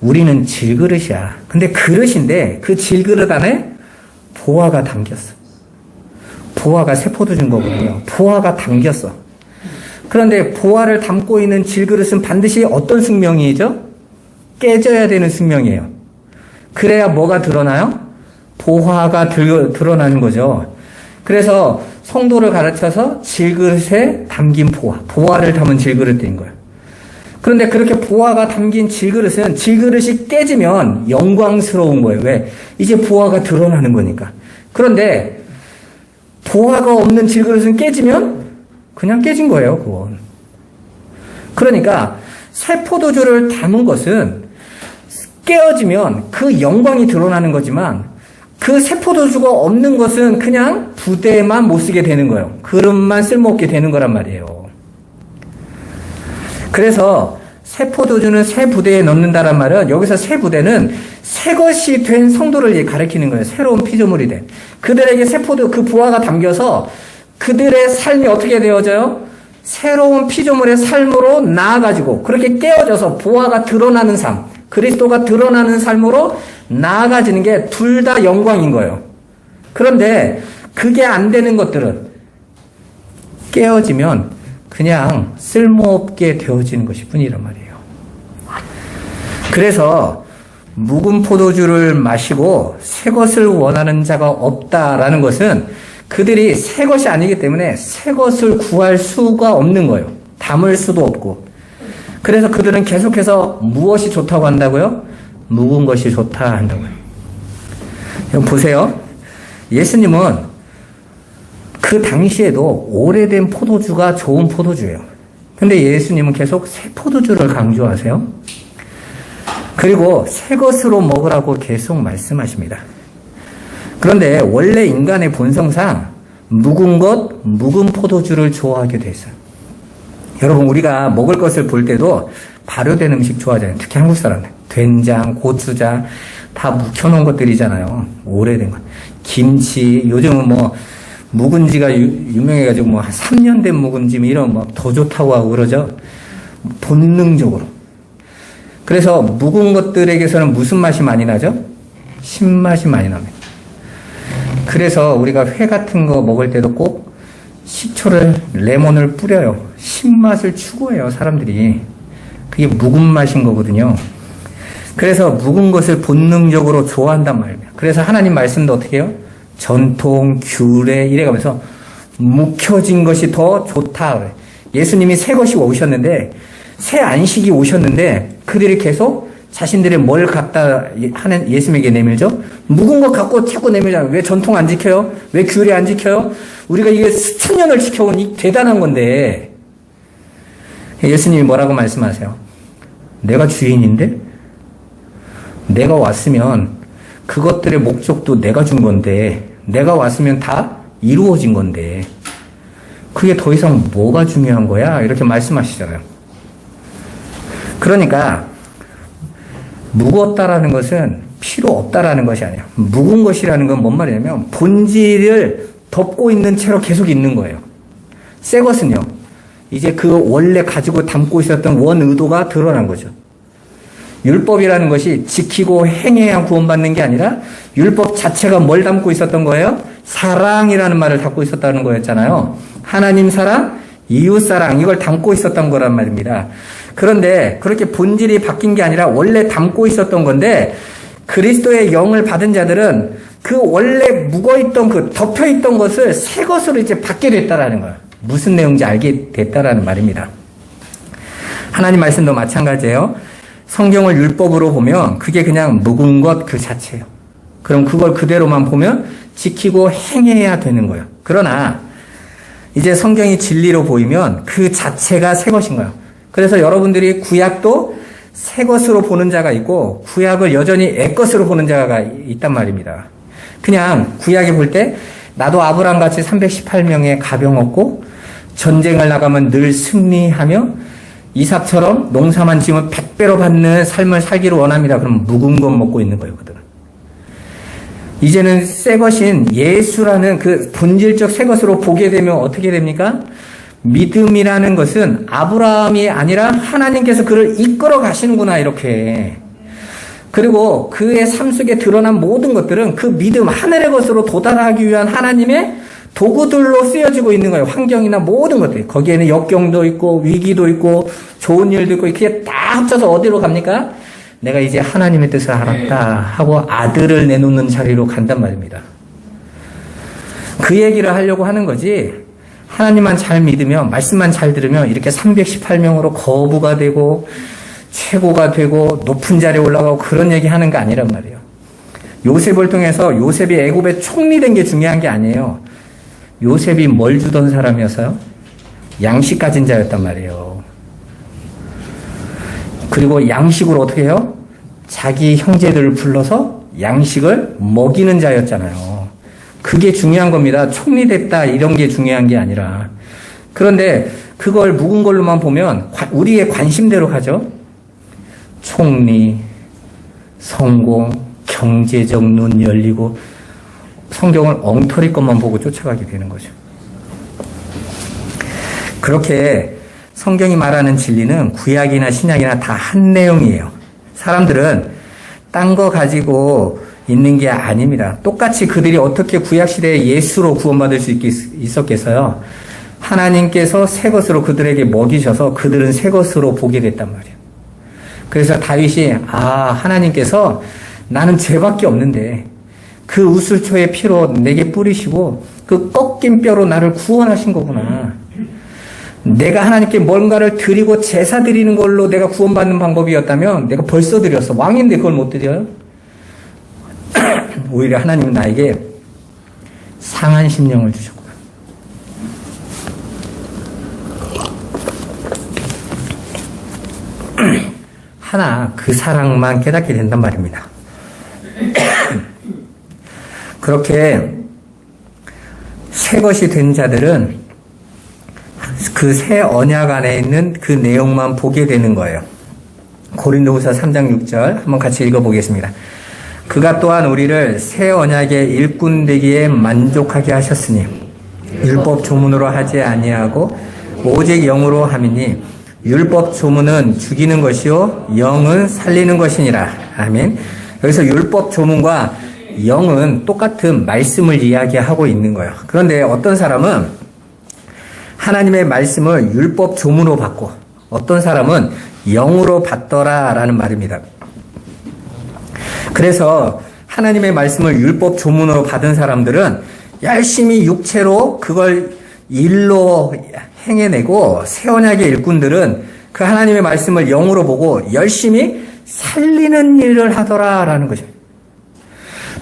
우리는 질그릇이야. 근데 그릇인데 그 질그릇 안에 보화가 담겼어. 보화가 새 포도주인 거거든요. 보화가 담겼어. 그런데 보화를 담고 있는 질그릇은 반드시 어떤 숙명이죠? 깨져야 되는 숙명이에요. 그래야 뭐가 드러나요? 보화가 드러나는 거죠. 그래서 성도를 가르쳐서 질그릇에 담긴 보화를 담은 질그릇 된 거예요. 그런데 그렇게 보화가 담긴 질그릇은 질그릇이 깨지면 영광스러운 거예요. 왜? 이제 보화가 드러나는 거니까. 그런데 보화가 없는 질그릇은 깨지면 그냥 깨진 거예요. 그건. 그러니까 새 포도주를 담은 것은 깨어지면 그 영광이 드러나는 거지만 그 새 포도주가 없는 것은 그냥 부대만 못 쓰게 되는 거예요. 그릇만 쓸모없게 되는 거란 말이에요. 그래서 새 포도주는 새 부대에 넣는다란 말은 여기서 새 부대는 새 것이 된 성도를 가리키는 거예요. 새로운 피조물이 된. 그들에게 새 포도 그 부화가 담겨서 그들의 삶이 어떻게 되어져요? 새로운 피조물의 삶으로 나아가지고 그렇게 깨어져서 부화가 드러나는 삶, 그리스도가 드러나는 삶으로 나아가지는 게 둘 다 영광인 거예요. 그런데 그게 안 되는 것들은 깨어지면 그냥 쓸모없게 되어지는 것이 뿐이란 말이에요. 그래서 묵은 포도주를 마시고 새 것을 원하는 자가 없다라는 것은 그들이 새 것이 아니기 때문에 새 것을 구할 수가 없는 거예요. 담을 수도 없고. 그래서 그들은 계속해서 무엇이 좋다고 한다고요? 묵은 것이 좋다 한다고요. 여러분 보세요. 예수님은 그 당시에도 오래된 포도주가 좋은 포도주예요. 근데 예수님은 계속 새 포도주를 강조하세요. 그리고 새 것으로 먹으라고 계속 말씀하십니다. 그런데 원래 인간의 본성상 묵은 포도주를 좋아하게 돼 있어요. 여러분 우리가 먹을 것을 볼 때도 발효된 음식 좋아하잖아요. 특히 한국 사람들. 된장, 고추장 다 묵혀놓은 것들이잖아요. 오래된 것. 김치, 요즘은 뭐 묵은지가 유명해가지고 뭐 한 3년 된 묵은지 이런 뭐 더 좋다고 하고 그러죠. 본능적으로. 그래서 묵은 것들에게서는 무슨 맛이 많이 나죠? 신맛이 많이 납니다. 그래서 우리가 회 같은 거 먹을 때도 꼭 식초를, 레몬을 뿌려요. 신맛을 추구해요, 사람들이. 그게 묵은 맛인 거거든요. 그래서 묵은 것을 본능적으로 좋아한단 말입니다. 그래서 하나님 말씀도 어떻게 해요? 전통, 규례 이래가면서 묵혀진 것이 더 좋다 그래요. 예수님이 새 것이 오셨는데 새 안식이 오셨는데 그들이 계속 자신들의 뭘 갖다 하는 예수님에게 내밀죠? 묵은 거 갖고 자꾸 내밀잖아요. 왜 전통 안 지켜요? 왜 규례 안 지켜요? 우리가 이게 수천 년을 지켜온 이 대단한 건데 예수님이 뭐라고 말씀하세요? 내가 주인인데 내가 왔으면 그것들의 목적도 내가 준 건데 내가 왔으면 다 이루어진 건데 그게 더 이상 뭐가 중요한 거야? 이렇게 말씀하시잖아요. 그러니까 묵었다라는 것은 필요 없다라는 것이 아니야. 묵은 것이라는 건 뭔 말이냐면 본질을 덮고 있는 채로 계속 있는 거예요. 새 것은요. 이제 그 원래 가지고 담고 있었던 원 의도가 드러난 거죠. 율법이라는 것이 지키고 행해야 구원받는 게 아니라 율법 자체가 뭘 담고 있었던 거예요? 사랑이라는 말을 담고 있었다는 거였잖아요. 하나님 사랑, 이웃 사랑 이걸 담고 있었던 거란 말입니다. 그런데 그렇게 본질이 바뀐 게 아니라 원래 담고 있었던 건데 그리스도의 영을 받은 자들은 그 원래 묵어있던 그 덮여있던 것을 새 것으로 이제 받게 됐다라는 거예요. 무슨 내용인지 알게 됐다라는 말입니다. 하나님 말씀도 마찬가지예요. 성경을 율법으로 보면 그게 그냥 묵은 것 그 자체예요. 그럼 그걸 그대로만 보면 지키고 행해야 되는 거예요. 그러나 이제 성경이 진리로 보이면 그 자체가 새 것인 거예요. 그래서 여러분들이 구약도 새 것으로 보는 자가 있고 구약을 여전히 애 것으로 보는 자가 있단 말입니다. 그냥 구약에 볼 때 나도 아브라함 같이 318명의 가병 얻고 전쟁을 나가면 늘 승리하며 이삭처럼 농사만 지으면 100배로 받는 삶을 살기를 원합니다. 그럼 묵은 것 먹고 있는 거예요, 그들은. 이제는 새 것인 예수라는 그 본질적 새 것으로 보게 되면 어떻게 됩니까? 믿음이라는 것은 아브라함이 아니라 하나님께서 그를 이끌어 가시는구나, 이렇게. 그리고 그의 삶 속에 드러난 모든 것들은 그 믿음, 하늘의 것으로 도달하기 위한 하나님의 도구들로 쓰여지고 있는 거예요. 환경이나 모든 것들이. 거기에는 역경도 있고 위기도 있고 좋은 일도 있고 그게 다 합쳐서 어디로 갑니까? 내가 이제 하나님의 뜻을 알았다 하고 아들을 내놓는 자리로 간단 말입니다. 그 얘기를 하려고 하는 거지 하나님만 잘 믿으면 말씀만 잘 들으면 이렇게 318명으로 거부가 되고 최고가 되고 높은 자리에 올라가고 그런 얘기 하는 거 아니란 말이에요. 요셉을 통해서 요셉이 애굽에 총리된 게 중요한 게 아니에요. 요셉이 뭘 주던 사람이어서요? 양식 가진 자였단 말이에요. 그리고 양식으로 어떻게 해요? 자기 형제들을 불러서 양식을 먹이는 자였잖아요. 그게 중요한 겁니다. 총리됐다 이런 게 중요한 게 아니라. 그런데 그걸 묵은 걸로만 보면 우리의 관심대로 가죠. 총리, 성공, 경제적 눈 열리고 성경을 엉터리 것만 보고 쫓아가게 되는 거죠. 그렇게 성경이 말하는 진리는 구약이나 신약이나 다 한 내용이에요. 사람들은 딴 거 가지고 있는 게 아닙니다. 똑같이 그들이 어떻게 구약시대에 예수로 구원받을 수 있었겠어요? 하나님께서 새 것으로 그들에게 먹이셔서 그들은 새 것으로 보게 됐단 말이에요. 그래서 다윗이 하나님께서 나는 죄밖에 없는데 그 우슬초의 피로 내게 뿌리시고 그 꺾인 뼈로 나를 구원하신 거구나. 내가 하나님께 뭔가를 드리고 제사 드리는 걸로 내가 구원받는 방법이었다면 내가 벌써 드렸어. 왕인데 그걸 못 드려요? 오히려 하나님은 나에게 상한 심령을 주셨구나. 하나 그 사랑만 깨닫게 된단 말입니다. 그렇게 새 것이 된 자들은 그 새 언약 안에 있는 그 내용만 보게 되는 거예요. 고린도후서 3장 6절 한번 같이 읽어보겠습니다. 그가 또한 우리를 새 언약의 일꾼 되기에 만족하게 하셨으니 율법 조문으로 하지 아니하고 오직 영으로 함이니 율법 조문은 죽이는 것이요 영은 살리는 것이니라. 아멘. 여기서 율법 조문과 영은 똑같은 말씀을 이야기하고 있는 거예요. 그런데 어떤 사람은 하나님의 말씀을 율법 조문으로 받고 어떤 사람은 영으로 받더라라는 말입니다. 그래서 하나님의 말씀을 율법 조문으로 받은 사람들은 열심히 육체로 그걸 일로 행해내고 새 언약의 일꾼들은 그 하나님의 말씀을 영으로 보고 열심히 살리는 일을 하더라라는 거죠.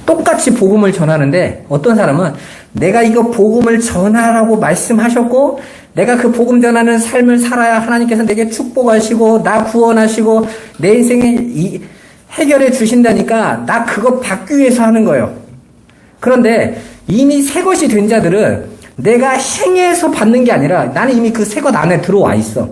똑같이 복음을 전하는데 어떤 사람은 내가 이거 복음을 전하라고 말씀하셨고 내가 그 복음 전하는 삶을 살아야 하나님께서 내게 축복하시고 나 구원하시고 내 인생에 해결해 주신다니까 나 그거 받기 위해서 하는 거예요. 그런데 이미 새 것이 된 자들은 내가 행해서 받는 게 아니라 나는 이미 그 새 것 안에 들어와 있어.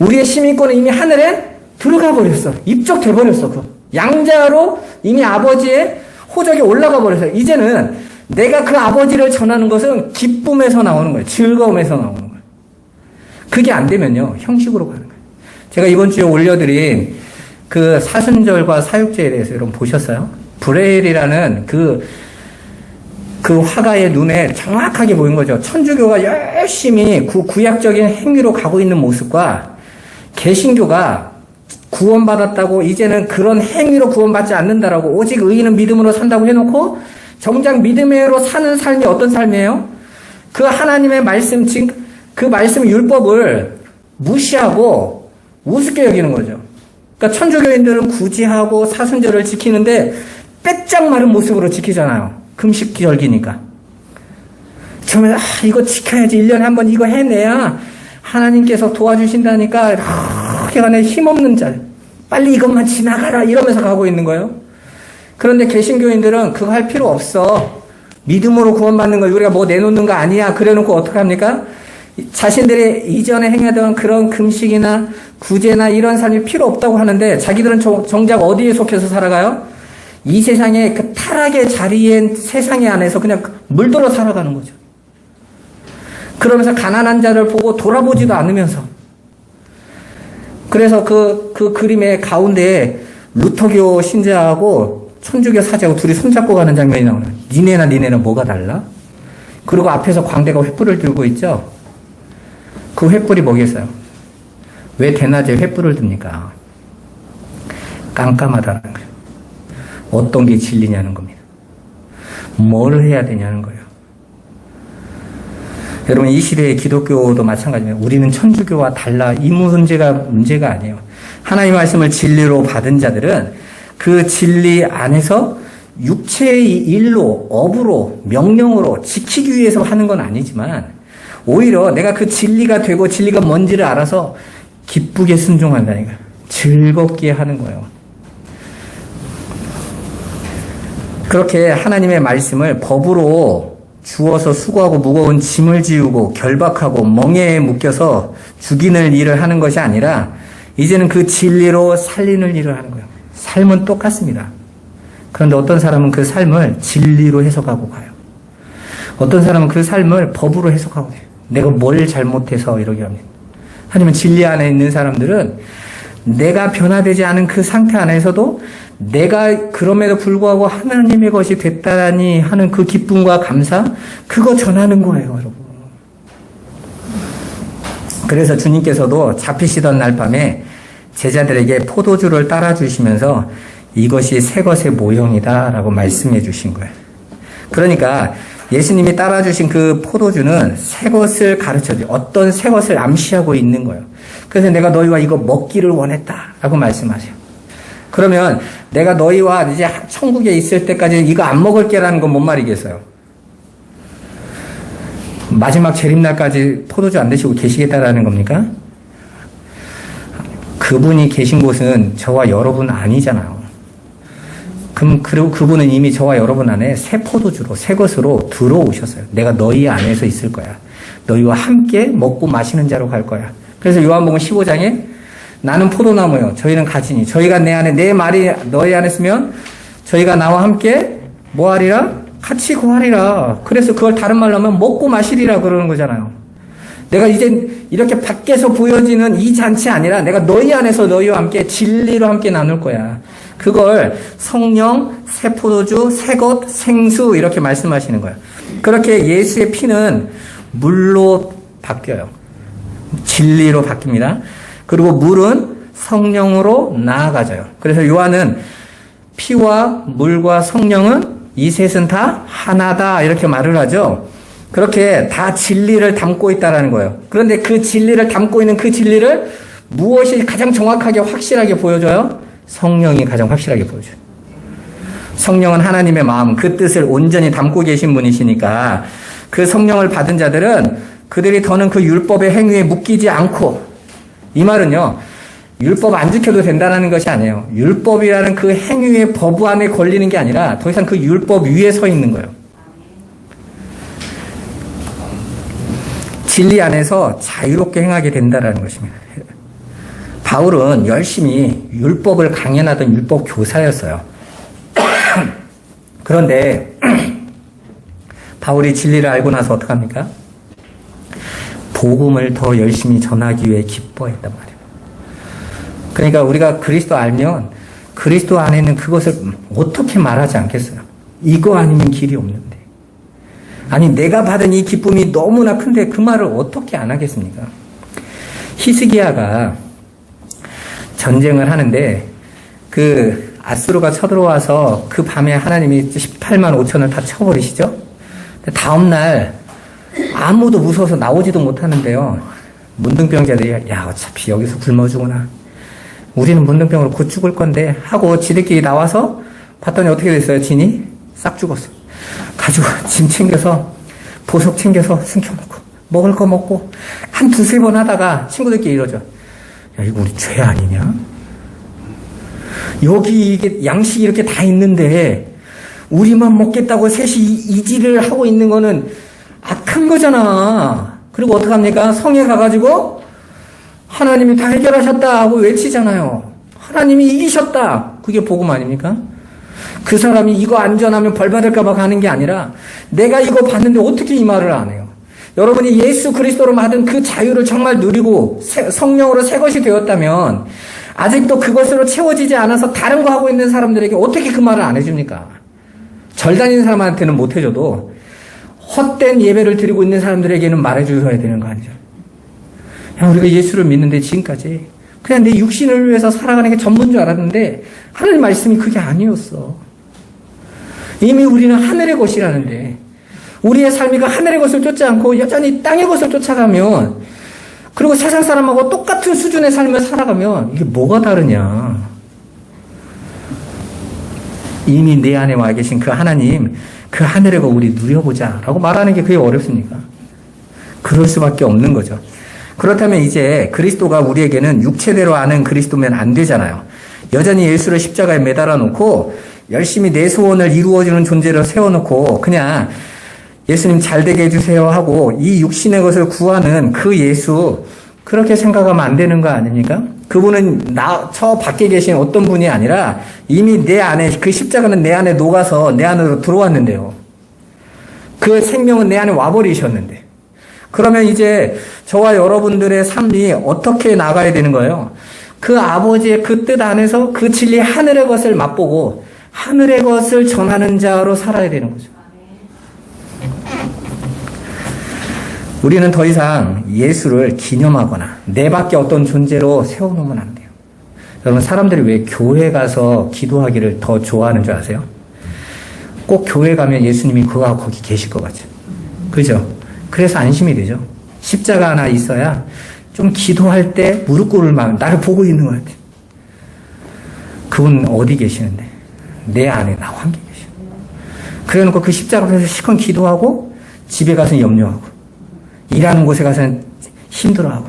우리의 시민권은 이미 하늘에 들어가 버렸어. 입적돼 버렸어. 그 양자로 이미 아버지의 호적에 올라가 버렸어요. 이제는 내가 그 아버지를 전하는 것은 기쁨에서 나오는 거예요. 즐거움에서 나오는 거예요. 그게 안 되면요, 형식으로 가는 거예요. 제가 이번 주에 올려드린 그 사순절과 사육제에 대해서 여러분 보셨어요? 브레일이라는 그 화가의 눈에 정확하게 보인 거죠. 천주교가 열심히 구약적인 행위로 가고 있는 모습과 개신교가 구원받았다고 이제는 그런 행위로 구원받지 않는다라고 오직 의인은 믿음으로 산다고 해놓고 정작 믿음으로 사는 삶이 어떤 삶이에요? 그 하나님의 말씀, 그 말씀 율법을 무시하고 우습게 여기는 거죠. 그러니까 천주교인들은 구제하고 사순절을 지키는데 빼짝 마른 모습으로 지키잖아요. 금식절기니까. 처음에 이거 지켜야지. 1년에 한 번 이거 해내야 하나님께서 도와주신다니까 이렇게 간에 힘없는 자 빨리 이것만 지나가라 이러면서 가고 있는 거예요. 그런데 개신교인들은 그거 할 필요 없어. 믿음으로 구원받는 거 우리가 뭐 내놓는 거 아니야. 그래놓고 어떻게 합니까? 자신들이 이전에 행하던 그런 금식이나 구제나 이런 삶이 필요 없다고 하는데 자기들은 정작 어디에 속해서 살아가요? 이 세상의 그 타락의 자리엔 세상의 안에서 그냥 물들어 살아가는 거죠. 그러면서 가난한 자를 보고 돌아보지도 않으면서. 그래서 그 그림의 가운데에 루터교 신자하고 천주교 사제하고 둘이 손잡고 가는 장면이 나오는. 니네는 뭐가 달라? 그리고 앞에서 광대가 횃불을 들고 있죠. 그 횃불이 뭐겠어요? 왜 대낮에 횃불을 듭니까? 깜깜하다는 거예요. 어떤 게 진리냐는 겁니다. 뭘 해야 되냐는 거예요. 여러분 이 시대의 기독교도 마찬가지입니다. 우리는 천주교와 달라. 이 문제가 아니에요. 하나님의 말씀을 진리로 받은 자들은 그 진리 안에서 육체의 일로, 업으로, 명령으로 지키기 위해서 하는 건 아니지만 오히려 내가 그 진리가 되고 진리가 뭔지를 알아서 기쁘게 순종한다니까. 즐겁게 하는 거예요. 그렇게 하나님의 말씀을 법으로 주어서 수고하고 무거운 짐을 지우고 결박하고 멍에에 묶여서 죽이는 일을 하는 것이 아니라 이제는 그 진리로 살리는 일을 하는 거예요. 삶은 똑같습니다. 그런데 어떤 사람은 그 삶을 진리로 해석하고 가요. 어떤 사람은 그 삶을 법으로 해석하고 가요. 내가 뭘 잘못해서 이러게 합니다. 하지만 진리 안에 있는 사람들은 내가 변화되지 않은 그 상태 안에서도 내가 그럼에도 불구하고 하나님의 것이 됐다니 하는 그 기쁨과 감사, 그거 전하는 거예요, 여러분. 그래서 주님께서도 잡히시던 날 밤에 제자들에게 포도주를 따라주시면서 이것이 새 것의 모형이다 라고 말씀해 주신 거예요. 그러니까 예수님이 따라주신 그 포도주는 새 것을 가르쳐줘요. 어떤 새 것을 암시하고 있는 거예요. 그래서 내가 너희와 이거 먹기를 원했다 라고 말씀하세요. 그러면 내가 너희와 이제 천국에 있을 때까지 이거 안 먹을게라는 건 뭔 말이겠어요? 마지막 재림날까지 포도주 안 드시고 계시겠다라는 겁니까? 그분이 계신 곳은 저와 여러분 아니잖아요. 그리고 그분은 이미 저와 여러분 안에 새 포도주로, 새 것으로 들어오셨어요. 내가 너희 안에서 있을 거야. 너희와 함께 먹고 마시는 자로 갈 거야. 그래서 요한복음 15장에 나는 포도나무요. 저희는 가지니. 저희가 내 안에, 내 말이 너희 안에 있으면 저희가 나와 함께 뭐 하리라? 같이 거하리라. 그래서 그걸 다른 말로 하면 먹고 마시리라 그러는 거잖아요. 내가 이제 이렇게 밖에서 보여지는 이 잔치 아니라 내가 너희 안에서 너희와 함께 진리로 함께 나눌 거야. 그걸 성령, 새 포도주, 새 것, 생수 이렇게 말씀하시는 거예요. 그렇게 예수의 피는 물로 바뀌어요. 진리로 바뀝니다. 그리고 물은 성령으로 나아가져요. 그래서 요한은 피와 물과 성령은 이 셋은 다 하나다 이렇게 말을 하죠. 그렇게 다 진리를 담고 있다라는 거예요. 그런데 그 진리를 담고 있는 그 진리를 무엇이 가장 정확하게 확실하게 보여줘요? 성령이 가장 확실하게 보여줘요. 성령은 하나님의 마음, 그 뜻을 온전히 담고 계신 분이시니까 그 성령을 받은 자들은 그들이 더는 그 율법의 행위에 묶이지 않고, 이 말은요, 율법 안 지켜도 된다는 것이 아니에요. 율법이라는 그 행위의 법 안에 걸리는 게 아니라 더 이상 그 율법 위에 서 있는 거예요. 진리 안에서 자유롭게 행하게 된다는 것입니다. 바울은 열심히 율법을 강연하던 율법 교사였어요. 그런데 바울이 진리를 알고 나서 어떡합니까? 복음을 더 열심히 전하기 위해 기뻐했단 말이에요. 그러니까 우리가 그리스도 알면 그리스도 안에 있는 그것을 어떻게 말하지 않겠어요? 이거 아니면 길이 없는데. 아니 내가 받은 이 기쁨이 너무나 큰데 그 말을 어떻게 안 하겠습니까? 히스기야가 전쟁을 하는데 그 아수르가 쳐들어와서 그 밤에 하나님이 18만 5천을 다 쳐버리시죠? 다음날 아무도 무서워서 나오지도 못하는데요. 문둥병자들이 야 어차피 여기서 굶어 죽으나 우리는 문둥병으로 곧 죽을 건데 하고 지들끼리 나와서 봤더니 어떻게 됐어요? 진이 싹 죽었어. 가지고 짐 챙겨서 보석 챙겨서 숨겨놓고 먹을 거 먹고 한 두세 번 하다가 친구들끼리 이러죠. 야 이거 우리 죄 아니냐? 여기 이게 양식이 이렇게 다 있는데 우리만 먹겠다고 셋이 이지를 하고 있는 거는 악한 거잖아. 그리고 어떡합니까? 성에 가가지고 하나님이 다 해결하셨다 하고 외치잖아요. 하나님이 이기셨다. 그게 복음 아닙니까? 그 사람이 이거 안전하면 벌 받을까봐 가는 게 아니라 내가 이거 봤는데 어떻게 이 말을 안 해요? 여러분이 예수 그리스도로 받은 그 자유를 정말 누리고 성령으로 새 것이 되었다면 아직도 그것으로 채워지지 않아서 다른 거 하고 있는 사람들에게 어떻게 그 말을 안 해줍니까? 절 다니는 사람한테는 못 해줘도 헛된 예배를 드리고 있는 사람들에게는 말해줘야 되는 거 아니죠? 야, 우리가 예수를 믿는데 지금까지 그냥 내 육신을 위해서 살아가는 게 전부인 줄 알았는데 하나님 말씀이 그게 아니었어. 이미 우리는 하늘의 것이라는데 우리의 삶이 그 하늘의 것을 쫓지 않고 여전히 땅의 것을 쫓아가면 그리고 세상 사람하고 똑같은 수준의 삶을 살아가면 이게 뭐가 다르냐. 이미 내 안에 와 계신 그 하나님, 그 하늘의 거 우리 누려보자 라고 말하는 게 그게 어렵습니까? 그럴 수밖에 없는 거죠. 그렇다면 이제 그리스도가 우리에게는 육체대로 아는 그리스도면 안 되잖아요. 여전히 예수를 십자가에 매달아 놓고 열심히 내 소원을 이루어주는 존재로 세워놓고 그냥 예수님 잘 되게 해주세요 하고 이 육신의 것을 구하는 그 예수, 그렇게 생각하면 안 되는 거 아닙니까? 그분은 저 밖에 계신 어떤 분이 아니라 이미 내 안에, 그 십자가는 내 안에 녹아서 내 안으로 들어왔는데요. 그 생명은 내 안에 와버리셨는데. 그러면 이제 저와 여러분들의 삶이 어떻게 나가야 되는 거예요? 그 아버지의 그 뜻 안에서 그 진리 하늘의 것을 맛보고 하늘의 것을 전하는 자로 살아야 되는 거죠. 우리는 더 이상 예수를 기념하거나 내 밖에 어떤 존재로 세워놓으면 안 돼요. 여러분, 사람들이 왜 교회 가서 기도하기를 더 좋아하는 줄 아세요? 꼭 교회 가면 예수님이 그와 거기 계실 것 같죠. 그죠? 그래서 안심이 되죠. 십자가 하나 있어야 좀 기도할 때 무릎 꿇을 마음, 나를 보고 있는 것 같아요. 그분 어디 계시는데? 내 안에 나와 함께 계셔. 그래 놓고 그 십자가 앞에서 시컷 기도하고 집에 가서 염려하고 일하는 곳에 가서는 힘들어하고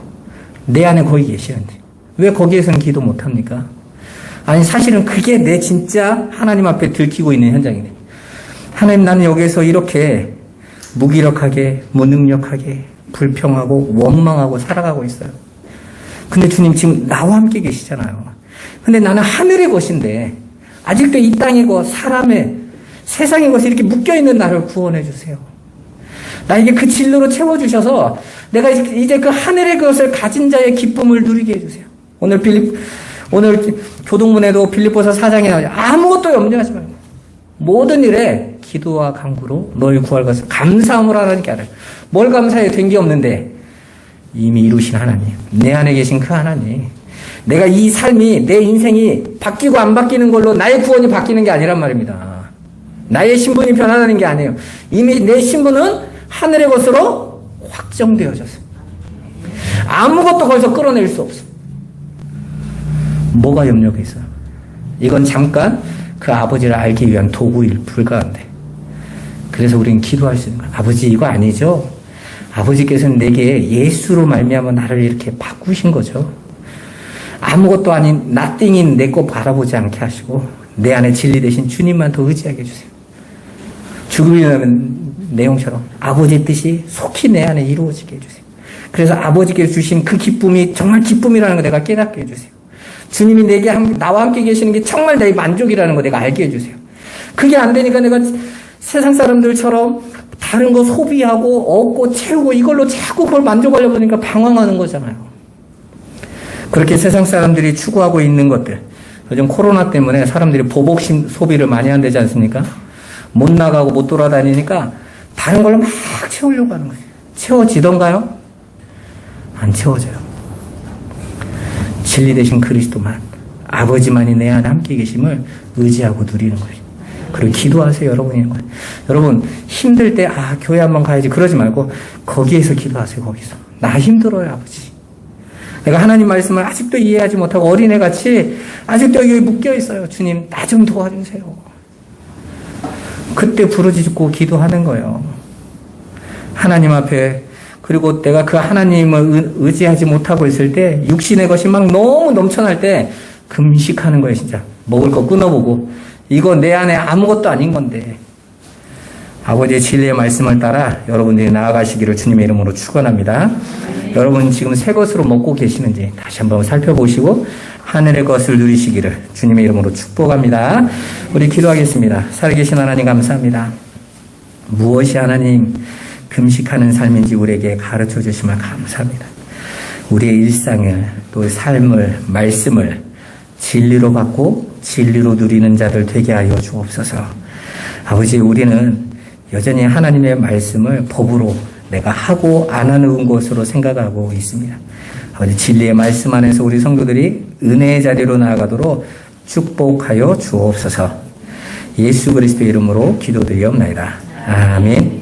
내 안에 거기 계시는데 왜 거기에서는 기도 못합니까? 아니, 사실은 그게 내 진짜 하나님 앞에 들키고 있는 현장이네. 하나님, 나는 여기에서 이렇게 무기력하게, 무능력하게, 불평하고, 원망하고 살아가고 있어요. 근데 주님 지금 나와 함께 계시잖아요. 근데 나는 하늘의 것인데, 아직도 이 땅의 것, 사람의, 세상의 것이 이렇게 묶여있는 나를 구원해 주세요. 나에게 그 진로로 채워주셔서, 내가 이제 그 하늘의 것을 가진 자의 기쁨을 누리게 해주세요. 오늘 교동문에도 빌립보서 4장에 나오죠. 아무것도 염려하지 말고, 모든 일에 기도와 간구로 너희 구할 것을 감사함으로 하나님께 알아요. 뭘 감사해? 된 게 없는데 이미 이루신 하나님, 내 안에 계신 그 하나님, 내가 이 삶이, 내 인생이 바뀌고 안 바뀌는 걸로 나의 구원이 바뀌는 게 아니란 말입니다. 나의 신분이 변화하는 게 아니에요. 이미 내 신분은 하늘의 것으로 확정되어졌어요. 아무것도 거기서 끌어낼 수 없어. 뭐가 염려가 있어요? 이건 잠깐 그 아버지를 알기 위한 도구일 불가한데. 그래서 우리는 기도할 수 있는 거예요. 아버지, 이거 아니죠? 아버지께서는 내게 예수로 말미암아 나를 이렇게 바꾸신 거죠. 아무것도 아닌 nothing인 내 거 바라보지 않게 하시고 내 안에 진리 되신 주님만 더 의지하게 해주세요. 죽음이라는 내용처럼 아버지의 뜻이 속히 내 안에 이루어지게 해주세요. 그래서 아버지께서 주신 그 기쁨이 정말 기쁨이라는 거 내가 깨닫게 해주세요. 주님이 내게 나와 함께 계시는 게 정말 내 만족이라는 거 내가 알게 해주세요. 그게 안 되니까 내가 세상 사람들처럼 다른 거 소비하고 얻고 채우고 이걸로 자꾸 그걸 만족하려고 하니까 방황하는 거잖아요. 그렇게 세상 사람들이 추구하고 있는 것들, 요즘 코로나 때문에 사람들이 보복 소비를 많이 한다지 않습니까? 못 나가고 못 돌아다니니까 다른 걸로 막 채우려고 하는 거예요. 채워지던가요? 안 채워져요. 진리 되신 그리스도만, 아버지만이 내 안에 함께 계심을 의지하고 누리는 거예요. 그리고 기도하세요, 여러분이. 여러분, 힘들 때, 교회 한번 가야지. 그러지 말고, 거기에서 기도하세요, 거기서. 나 힘들어요, 아버지. 내가 하나님 말씀을 아직도 이해하지 못하고 어린애같이 아직도 여기 묶여있어요. 주님, 나 좀 도와주세요. 그때 부르짖고 기도하는 거예요. 하나님 앞에. 그리고 내가 그 하나님을 의지하지 못하고 있을 때, 육신의 것이 막 너무 넘쳐날 때, 금식하는 거예요, 진짜. 먹을 거 끊어보고. 이거 내 안에 아무것도 아닌 건데. 아버지의 진리의 말씀을 따라 여러분들이 나아가시기를 주님의 이름으로 축원합니다. 여러분 지금 새 것으로 먹고 계시는지 다시 한번 살펴보시고 하늘의 것을 누리시기를 주님의 이름으로 축복합니다. 우리 기도하겠습니다. 살아계신 하나님 감사합니다. 무엇이 하나님 금식하는 삶인지 우리에게 가르쳐 주심을 감사합니다. 우리의 일상을 또 삶을 말씀을 진리로 받고 진리로 누리는 자들 되게 하여 주옵소서. 아버지, 우리는 여전히 하나님의 말씀을 법으로 내가 하고 안 하는 것으로 생각하고 있습니다. 아버지, 진리의 말씀 안에서 우리 성도들이 은혜의 자리로 나아가도록 축복하여 주옵소서. 예수 그리스도의 이름으로 기도드리옵나이다. 아멘.